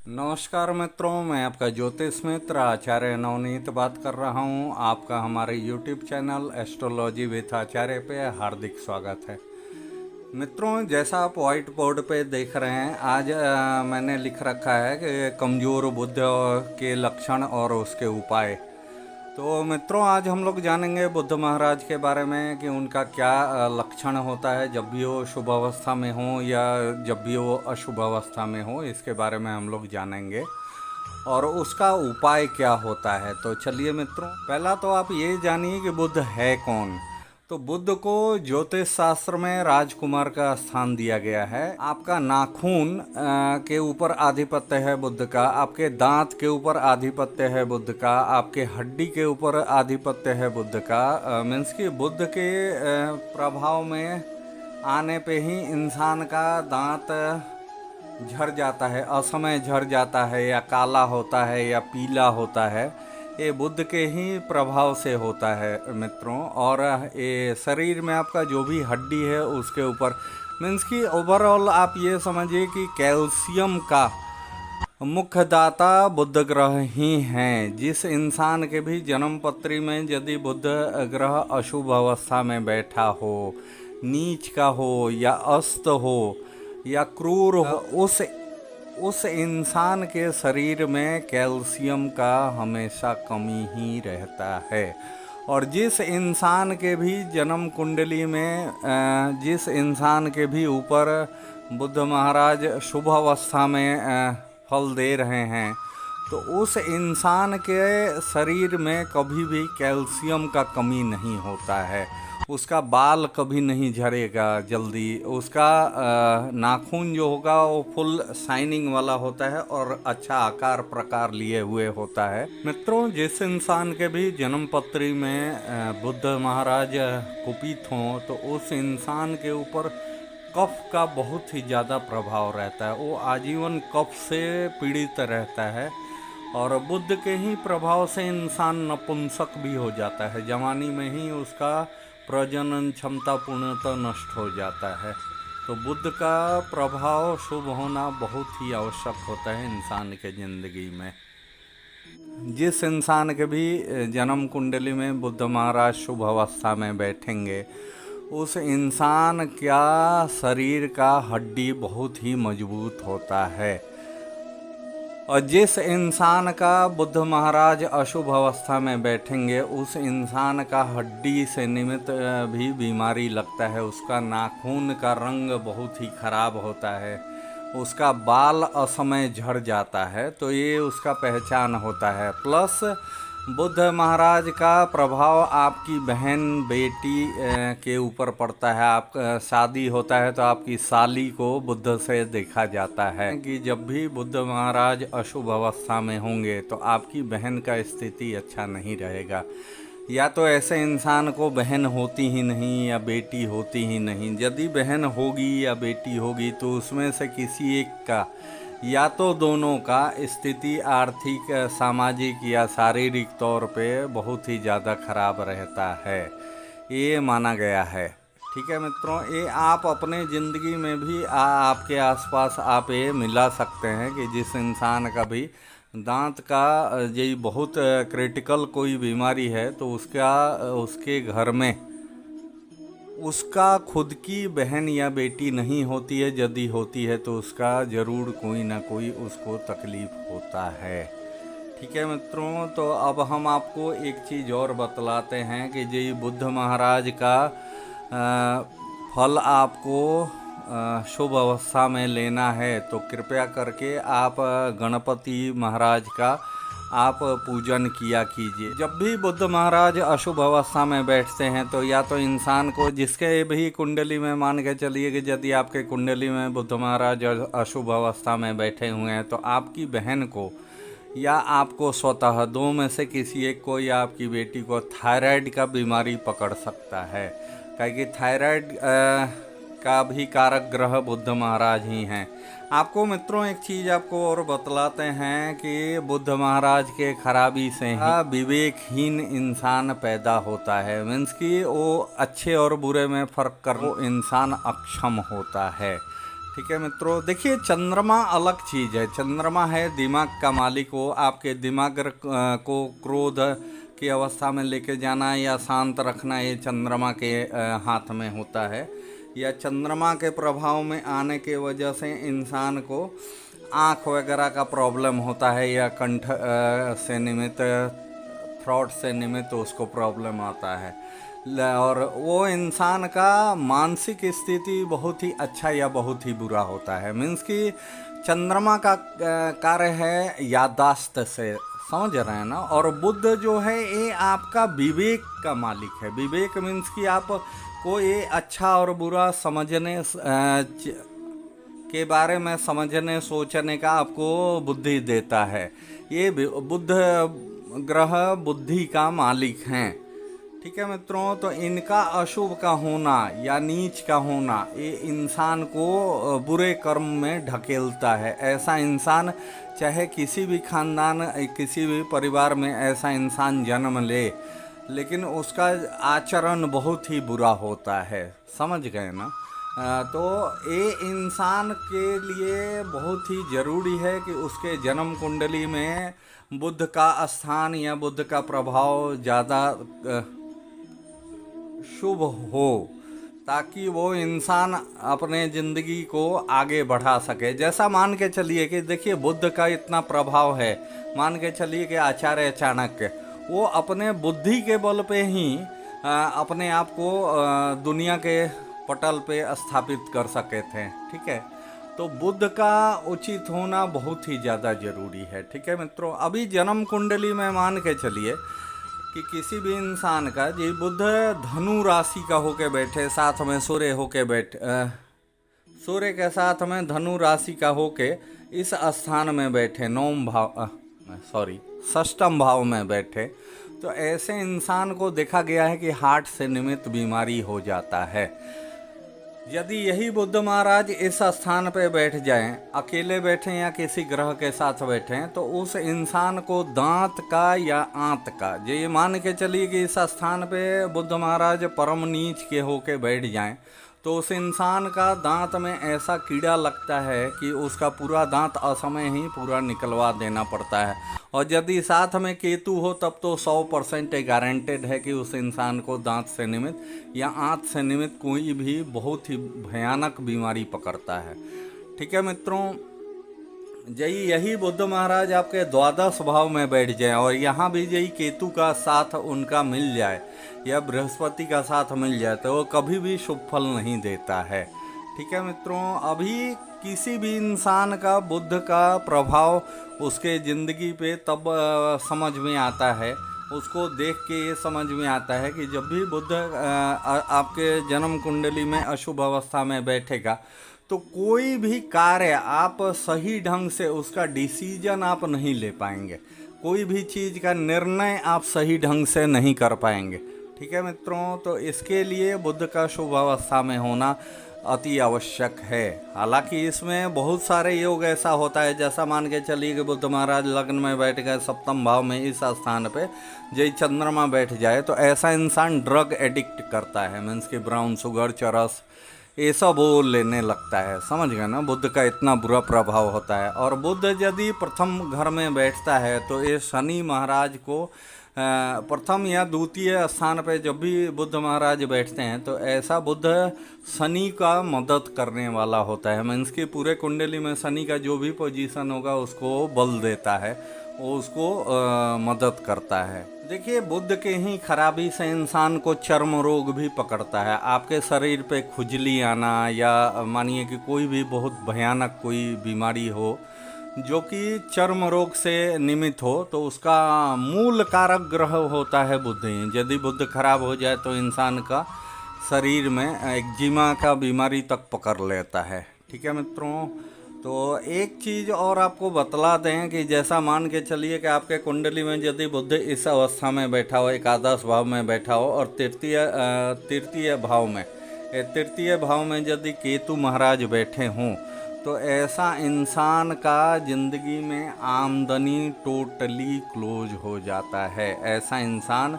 नमस्कार मित्रों, मैं आपका ज्योतिष मित्र आचार्य नवनीत बात कर रहा हूं। आपका हमारे YouTube चैनल एस्ट्रोलॉजी विथ आचार्य पे हार्दिक स्वागत है। मित्रों, जैसा आप व्हाइट बोर्ड पे देख रहे हैं, आज मैंने लिख रखा है कि कमज़ोर बुध के लक्षण और उसके उपाय। तो मित्रों, आज हम लोग जानेंगे बुद्ध महाराज के बारे में कि उनका क्या लक्षण होता है जब भी वो शुभ अवस्था में हो या जब भी वो अशुभ अवस्था में हो। इसके बारे में हम लोग जानेंगे और उसका उपाय क्या होता है। तो चलिए मित्रों, पहला तो आप ये जानिए कि बुद्ध है कौन। तो बुद्ध को ज्योतिष शास्त्र में राजकुमार का स्थान दिया गया है। आपका नाखून के ऊपर आधिपत्य है बुद्ध का, आपके दांत के ऊपर आधिपत्य है बुद्ध का, आपके हड्डी के ऊपर आधिपत्य है बुद्ध का। मीन्स कि बुद्ध के प्रभाव में आने पे ही इंसान का दांत झड़ जाता है, असमय झड़ जाता है, या काला होता है या पीला होता है। ये बुद्ध के ही प्रभाव से होता है मित्रों। और ये शरीर में आपका जो भी हड्डी है उसके ऊपर, मीन्स कि ओवरऑल आप ये समझिए कि कैल्शियम का मुख्य दाता बुध ग्रह ही हैं। जिस इंसान के भी जन्म पत्री में यदि बुध ग्रह अशुभ अवस्था में बैठा हो, नीच का हो या अस्त हो या क्रूर हो, उस इंसान के शरीर में कैल्शियम का हमेशा कमी ही रहता है। और जिस इंसान के भी जन्म कुंडली में जिस इंसान के भी ऊपर बुद्ध महाराज शुभ अवस्था में फल दे रहे हैं, तो उस इंसान के शरीर में कभी भी कैल्शियम का कमी नहीं होता है। उसका बाल कभी नहीं झड़ेगा जल्दी, उसका नाखून जो होगा वो फुल शाइनिंग वाला होता है और अच्छा आकार प्रकार लिए हुए होता है। मित्रों, जिस इंसान के भी जन्म पत्री में बुद्ध महाराज कुपित हों, तो उस इंसान के ऊपर कफ का बहुत ही ज़्यादा प्रभाव रहता है। वो आजीवन कफ से पीड़ित रहता है और बुद्ध के ही प्रभाव से इंसान नपुंसक भी हो जाता है। जवानी में ही उसका प्रजनन क्षमता पूर्णतः नष्ट हो जाता है। तो बुद्ध का प्रभाव शुभ होना बहुत ही आवश्यक होता है इंसान के ज़िंदगी में। जिस इंसान के भी जन्म कुंडली में बुद्ध महाराज शुभ अवस्था में बैठेंगे, उस इंसान का शरीर का हड्डी बहुत ही मजबूत होता है। और जिस इंसान का बुद्ध महाराज अशुभ अवस्था में बैठेंगे, उस इंसान का हड्डी से निमित्त भी बीमारी लगता है। उसका नाखून का रंग बहुत ही खराब होता है, उसका बाल असमय झड़ जाता है। तो ये उसका पहचान होता है। प्लस बुद्ध महाराज का प्रभाव आपकी बहन बेटी के ऊपर पड़ता है। आप शादी होता है तो आपकी साली को बुद्ध से देखा जाता है कि जब भी बुद्ध महाराज अशुभ अवस्था में होंगे तो आपकी बहन का स्थिति अच्छा नहीं रहेगा। या तो ऐसे इंसान को बहन होती ही नहीं या बेटी होती ही नहीं। यदि बहन होगी या बेटी होगी तो उसमें से किसी एक का या तो दोनों का स्थिति आर्थिक, सामाजिक या शारीरिक तौर पे बहुत ही ज़्यादा खराब रहता है, ये माना गया है। ठीक है मित्रों, ये आप अपने ज़िंदगी में भी आपके आसपास आप ये मिला सकते हैं कि जिस इंसान का भी दांत का यही बहुत क्रिटिकल कोई बीमारी है, तो उसके घर में उसका खुद की बहन या बेटी नहीं होती है। यदि होती है तो उसका ज़रूर कोई ना कोई उसको तकलीफ़ होता है। ठीक है मित्रों, तो अब हम आपको एक चीज़ और बतलाते हैं कि जी बुद्ध महाराज का फल आपको शुभ अवस्था में लेना है तो कृपया करके आप गणपति महाराज का आप पूजन किया कीजिए। जब भी बुद्ध महाराज अशुभ अवस्था में बैठते हैं तो या तो इंसान को, जिसके भी कुंडली में मान के चलिए कि यदि आपके कुंडली में बुद्ध महाराज अशुभ अवस्था में बैठे हुए हैं, तो आपकी बहन को या आपको स्वतः दो में से किसी एक को या आपकी बेटी को थायराइड का बीमारी पकड़ सकता है। क्योंकि थायराइड का भी कारक ग्रह बुद्ध महाराज ही हैं। आपको मित्रों एक चीज़ आपको और बतलाते हैं कि बुद्ध महाराज के खराबी से ही विवेकहीन इंसान पैदा होता है। मीन्स कि वो अच्छे और बुरे में फ़र्क कर वो इंसान अक्षम होता है। ठीक है मित्रों, देखिए चंद्रमा अलग चीज़ है। चंद्रमा है दिमाग का मालिक। वो आपके दिमाग को क्रोध की अवस्था में लेके जाना या शांत रखना, ये चंद्रमा के हाथ में होता है। या चंद्रमा के प्रभाव में आने के वजह से इंसान को आँख वगैरह का प्रॉब्लम होता है, या कंठ से निमित्त, थ्रॉट से निमित्त उसको प्रॉब्लम आता है। और वो इंसान का मानसिक स्थिति बहुत ही अच्छा या बहुत ही बुरा होता है। मीन्स कि चंद्रमा का कार्य है याददाश्त से, समझ रहे हैं ना। और बुध जो है ये आपका विवेक का मालिक है। विवेक मीन्स कि आप को ये अच्छा और बुरा समझने के बारे में समझने सोचने का आपको बुद्धि देता है। ये बुध ग्रह बुद्धि का मालिक हैं। ठीक है मित्रों, तो इनका अशुभ का होना या नीच का होना ये इंसान को बुरे कर्म में ढकेलता है। ऐसा इंसान चाहे किसी भी खानदान, किसी भी परिवार में ऐसा इंसान जन्म ले, लेकिन उसका आचरण बहुत ही बुरा होता है। समझ गए ना। तो ये इंसान के लिए बहुत ही ज़रूरी है कि उसके जन्म कुंडली में बुध का स्थान या बुध का प्रभाव ज़्यादा शुभ हो, ताकि वो इंसान अपने ज़िंदगी को आगे बढ़ा सके। जैसा मान के चलिए कि देखिए बुध का इतना प्रभाव है, मान के चलिए कि आचार्य चाणक्य वो अपने बुद्धि के बल पे ही अपने आप को दुनिया के पटल पे स्थापित कर सके थे। ठीक है, तो बुध का उचित होना बहुत ही ज़्यादा ज़रूरी है। ठीक है मित्रों, अभी जन्म कुंडली में मान के चलिए कि किसी भी इंसान का जी बुध धनु राशि का होके बैठे, साथ में सूर्य होके बैठे, सूर्य के साथ में धनु राशि का होके इस स्थान में बैठे, षष्ठम भाव में बैठे, तो ऐसे इंसान को देखा गया है कि हार्ट से निमित्त बीमारी हो जाता है। यदि यही बुध महाराज इस स्थान पे बैठ जाएं, अकेले बैठें या किसी ग्रह के साथ बैठें, तो उस इंसान को दांत का या आंत का, ये मान के चलिए कि इस स्थान पे बुध महाराज परम नीच के होके बैठ जाएं, तो उस इंसान का दांत में ऐसा कीड़ा लगता है कि उसका पूरा दांत असमय ही पूरा निकलवा देना पड़ता है। और यदि साथ में केतु हो तब तो 100% गारंटेड है कि उस इंसान को दांत से निमित्त या आंत से निमित्त कोई भी बहुत ही भयानक बीमारी पकड़ता है। ठीक है मित्रों, यही बुध महाराज आपके द्वादश भाव में बैठ जाए और यहाँ भी यही केतु का साथ उनका मिल जाए या बृहस्पति का साथ मिल जाए, तो वो कभी भी शुभ फल नहीं देता है। ठीक है मित्रों, अभी किसी भी इंसान का बुध का प्रभाव उसके ज़िंदगी पे तब समझ में आता है, उसको देख के ये समझ में आता है कि जब भी बुध आपके जन्म कुंडली में अशुभ अवस्था में बैठेगा, तो कोई भी कार्य आप सही ढंग से उसका डिसीजन आप नहीं ले पाएंगे, कोई भी चीज़ का निर्णय आप सही ढंग से नहीं कर पाएंगे। ठीक है मित्रों, तो इसके लिए बुध का शुभ अवस्था में होना अति आवश्यक है। हालांकि इसमें बहुत सारे योग ऐसा होता है, जैसा मान के चलिए कि बुध महाराज लग्न में बैठ गए सप्तम भाव में, इस स्थान पे जय चंद्रमा बैठ जाए तो ऐसा इंसान ड्रग एडिक्ट करता है। मीन्स कि ब्राउन शुगर, चरस, ये सब वो लेने लगता है। समझ गए ना, बुध का इतना बुरा प्रभाव होता है। और बुध यदि प्रथम घर में बैठता है तो ये शनि महाराज को प्रथम या द्वितीय स्थान पे जब भी बुध महाराज बैठते हैं तो ऐसा बुध शनि का मदद करने वाला होता है। मीन्स कि पूरे कुंडली में शनि का जो भी पोजीशन होगा उसको बल देता है, वो उसको मदद करता है। देखिए बुध के ही खराबी से इंसान को चर्म रोग भी पकड़ता है। आपके शरीर पे खुजली आना या मानिए कि कोई भी बहुत भयानक कोई बीमारी हो जो कि चर्म रोग से निमित्त हो, तो उसका मूल कारक ग्रह होता है बुध ही। यदि बुध खराब हो जाए तो इंसान का शरीर में एक्जिमा का बीमारी तक पकड़ लेता है। ठीक है मित्रों, तो एक चीज़ और आपको बतला दें कि जैसा मान के चलिए कि आपके कुंडली में यदि बुध इस अवस्था में बैठा हो, एकादश भाव में बैठा हो और तृतीय भाव में यदि केतु महाराज बैठे हों, तो ऐसा इंसान का ज़िंदगी में आमदनी टोटली क्लोज हो जाता है। ऐसा इंसान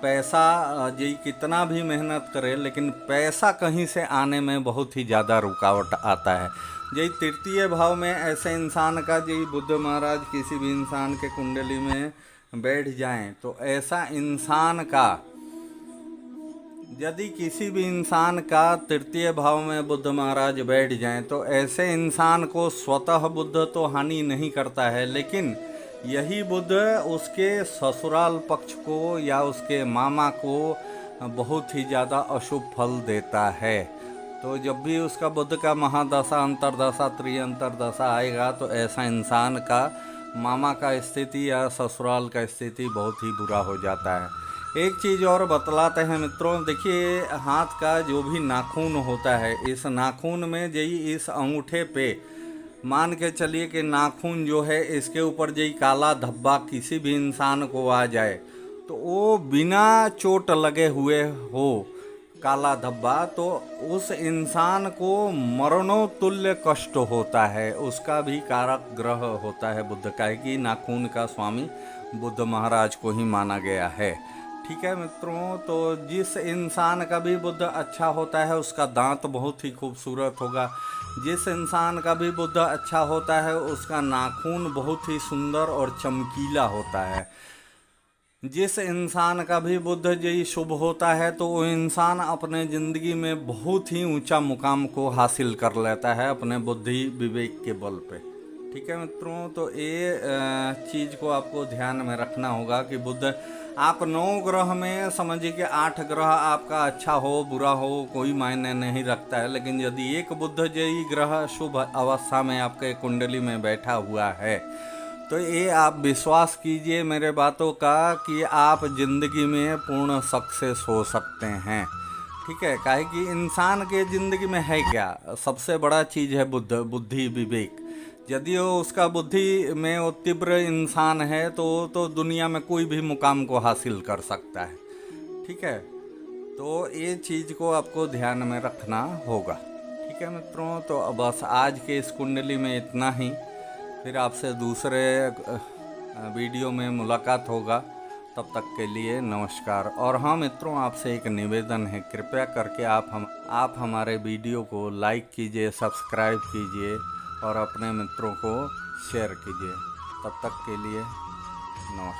पैसा जी कितना भी मेहनत करे, लेकिन पैसा कहीं से आने में बहुत ही ज़्यादा रुकावट आता है। यही तृतीय भाव में ऐसे इंसान का यही बुद्ध महाराज किसी भी इंसान के कुंडली में बैठ जाएं तो ऐसा इंसान का, यदि किसी भी इंसान का तृतीय भाव में बुद्ध महाराज बैठ जाएं तो ऐसे इंसान को स्वतः बुद्ध तो हानि नहीं करता है, लेकिन यही बुद्ध उसके ससुराल पक्ष को या उसके मामा को बहुत ही ज़्यादा अशुभ फल देता है। तो जब भी उसका बुद्ध का महादशा, अंतरदशा, त्रिअंतरदशा आएगा तो ऐसा इंसान का मामा का स्थिति या ससुराल का स्थिति बहुत ही बुरा हो जाता है। एक चीज़ और बतलाते हैं मित्रों, देखिए हाथ का जो भी नाखून होता है, इस नाखून में यही इस अंगूठे पे मान के चलिए कि नाखून जो है इसके ऊपर यही काला धब्बा किसी भी इंसान को आ जाए तो वो बिना चोट लगे हुए हो काला धब्बा, तो उस इंसान को मरणोतुल्य कष्ट होता है। उसका भी कारक ग्रह होता है बुद्ध का, कि नाखून का स्वामी बुद्ध महाराज को ही माना गया है। ठीक है मित्रों, तो जिस इंसान का भी बुद्ध अच्छा होता है उसका दांत बहुत ही खूबसूरत होगा। जिस इंसान का भी बुद्ध अच्छा होता है उसका नाखून बहुत ही सुंदर और चमकीला होता है। जिस इंसान का भी बुद्ध यही शुभ होता है तो वो इंसान अपने ज़िंदगी में बहुत ही ऊंचा मुकाम को हासिल कर लेता है अपने बुद्धि विवेक के बल पे। ठीक है मित्रों, तो ये चीज़ को आपको ध्यान में रखना होगा कि बुद्ध, आप 9 ग्रह में समझिए कि 8 ग्रह आपका अच्छा हो बुरा हो कोई मायने नहीं रखता है, लेकिन यदि एक बुद्ध यही ग्रह शुभ अवस्था में आपके कुंडली में बैठा हुआ है तो ये आप विश्वास कीजिए मेरे बातों का कि आप ज़िंदगी में पूर्ण सक्सेस हो सकते हैं। ठीक है, काहे कि इंसान के ज़िंदगी में है क्या, सबसे बड़ा चीज़ है बुद्धि विवेक। यदि वो उसका बुद्धि में वो तीव्र इंसान है तो दुनिया में कोई भी मुकाम को हासिल कर सकता है। ठीक है, तो ये चीज़ को आपको ध्यान में रखना होगा। ठीक है मित्रों, तो बस आज के इस कुंडली में इतना ही, फिर आपसे दूसरे वीडियो में मुलाकात होगा। तब तक के लिए नमस्कार। और हाँ मित्रों, आपसे एक निवेदन है, कृपया करके आप हमारे वीडियो को लाइक कीजिए, सब्सक्राइब कीजिए और अपने मित्रों को शेयर कीजिए। तब तक के लिए नमस्कार।